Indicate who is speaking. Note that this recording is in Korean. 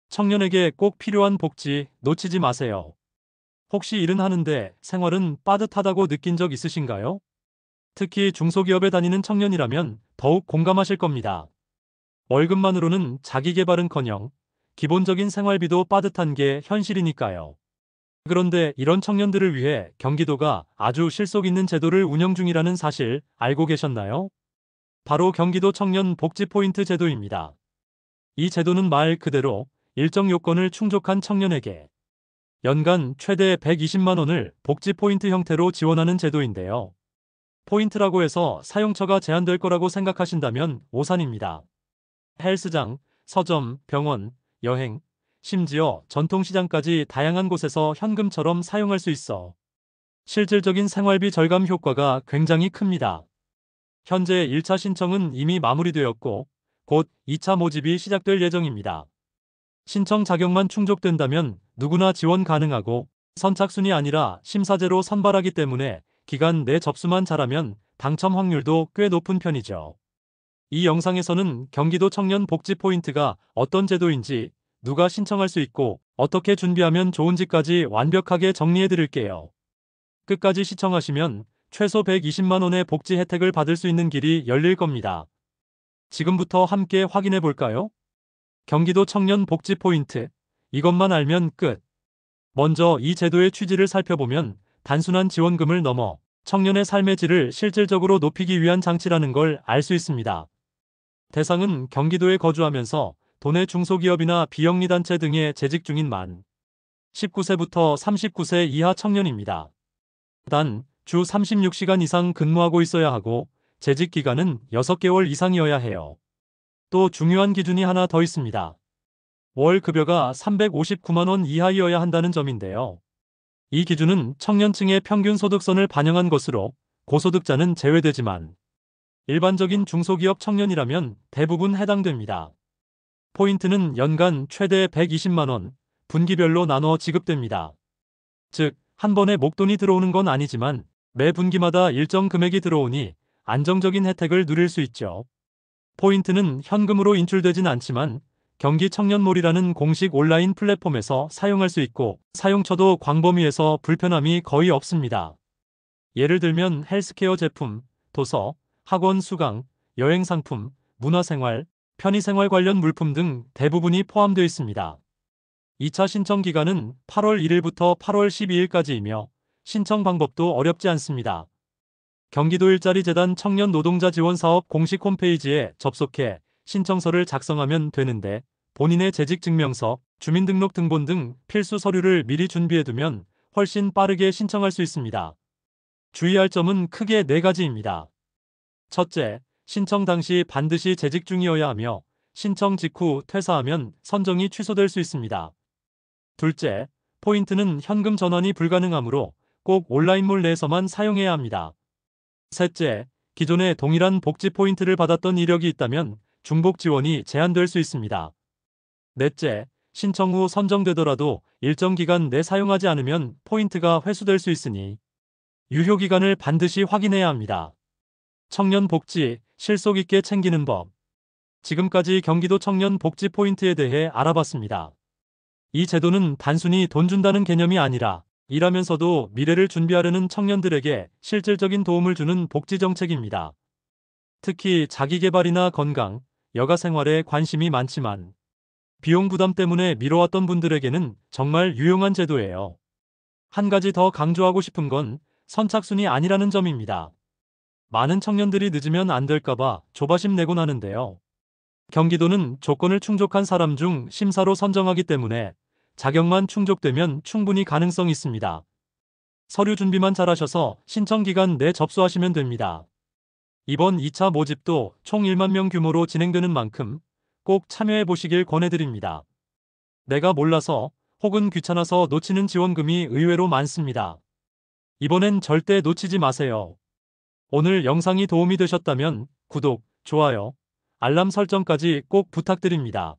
Speaker 1: 청년에게 꼭 필요한 복지 놓치지 마세요. 혹시 일은 하는데 생활은 빠듯하다고 느낀 적 있으신가요? 특히 중소기업에 다니는 청년이라면 더욱 공감하실 겁니다. 월급만으로는 자기 개발은커녕 기본적인 생활비도 빠듯한 게 현실이니까요. 그런데 이런 청년들을 위해 경기도가 아주 실속 있는 제도를 운영 중이라는 사실 알고 계셨나요? 바로 경기도 청년 복지 포인트 제도입니다. 이 제도는 말 그대로 일정 요건을 충족한 청년에게 연간 최대 120만 원을 복지 포인트 형태로 지원하는 제도인데요. 포인트라고 해서 사용처가 제한될 거라고 생각하신다면 오산입니다. 헬스장, 서점, 병원, 여행, 심지어 전통시장까지 다양한 곳에서 현금처럼 사용할 수 있어 실질적인 생활비 절감 효과가 굉장히 큽니다. 현재 1차 신청은 이미 마무리되었고 곧 2차 모집이 시작될 예정입니다. 신청 자격만 충족된다면 누구나 지원 가능하고 선착순이 아니라 심사제로 선발하기 때문에 기간 내 접수만 잘하면 당첨 확률도 꽤 높은 편이죠. 이 영상에서는 경기도 청년 복지 포인트가 어떤 제도인지, 누가 신청할 수 있고 어떻게 준비하면 좋은지까지 완벽하게 정리해 드릴게요. 끝까지 시청하시면 최소 120만 원의 복지 혜택을 받을 수 있는 길이 열릴 겁니다. 지금부터 함께 확인해 볼까요? 경기도 청년 복지 포인트. 이것만 알면 끝. 먼저 이 제도의 취지를 살펴보면 단순한 지원금을 넘어 청년의 삶의 질을 실질적으로 높이기 위한 장치라는 걸 알 수 있습니다. 대상은 경기도에 거주하면서 도내 중소기업이나 비영리단체 등에 재직 중인 만 19세부터 39세 이하 청년입니다. 단, 주 36시간 이상 근무하고 있어야 하고 재직 기간은 6개월 이상이어야 해요. 또 중요한 기준이 하나 더 있습니다. 월 급여가 359만 원 이하이어야 한다는 점인데요. 이 기준은 청년층의 평균 소득선을 반영한 것으로 고소득자는 제외되지만 일반적인 중소기업 청년이라면 대부분 해당됩니다. 포인트는 연간 최대 120만 원, 분기별로 나눠 지급됩니다. 즉, 한 번에 목돈이 들어오는 건 아니지만 매 분기마다 일정 금액이 들어오니 안정적인 혜택을 누릴 수 있죠. 포인트는 현금으로 인출되진 않지만 경기청년몰이라는 공식 온라인 플랫폼에서 사용할 수 있고 사용처도 광범위해서 불편함이 거의 없습니다. 예를 들면 헬스케어 제품, 도서, 학원 수강, 여행 상품, 문화생활, 편의생활 관련 물품 등 대부분이 포함되어 있습니다. 2차 신청 기간은 8월 1일부터 8월 12일까지이며 신청 방법도 어렵지 않습니다. 경기도 일자리 재단 청년 노동자 지원 사업 공식 홈페이지에 접속해 신청서를 작성하면 되는데 본인의 재직 증명서, 주민등록 등본 등 필수 서류를 미리 준비해두면 훨씬 빠르게 신청할 수 있습니다. 주의할 점은 크게 4가지입니다. 첫째, 신청 당시 반드시 재직 중이어야 하며 신청 직후 퇴사하면 선정이 취소될 수 있습니다. 둘째, 포인트는 현금 전환이 불가능하므로 꼭 온라인몰 내에서만 사용해야 합니다. 셋째, 기존에 동일한 복지 포인트를 받았던 이력이 있다면 중복 지원이 제한될 수 있습니다. 넷째, 신청 후 선정되더라도 일정 기간 내 사용하지 않으면 포인트가 회수될 수 있으니 유효 기간을 반드시 확인해야 합니다. 청년 복지, 실속 있게 챙기는 법. 지금까지 경기도 청년 복지 포인트에 대해 알아봤습니다. 이 제도는 단순히 돈 준다는 개념이 아니라 일하면서도 미래를 준비하려는 청년들에게 실질적인 도움을 주는 복지 정책입니다. 특히 자기계발이나 건강, 여가 생활에 관심이 많지만 비용 부담 때문에 미뤄왔던 분들에게는 정말 유용한 제도예요. 한 가지 더 강조하고 싶은 건 선착순이 아니라는 점입니다. 많은 청년들이 늦으면 안 될까봐 조바심 내곤 하는데요. 경기도는 조건을 충족한 사람 중 심사로 선정하기 때문에 자격만 충족되면 충분히 가능성 있습니다. 서류 준비만 잘하셔서 신청 기간 내 접수하시면 됩니다. 이번 2차 모집도 총 1만 명 규모로 진행되는 만큼 꼭 참여해 보시길 권해드립니다. 내가 몰라서 혹은 귀찮아서 놓치는 지원금이 의외로 많습니다. 이번엔 절대 놓치지 마세요. 오늘 영상이 도움이 되셨다면 구독, 좋아요, 알람 설정까지 꼭 부탁드립니다.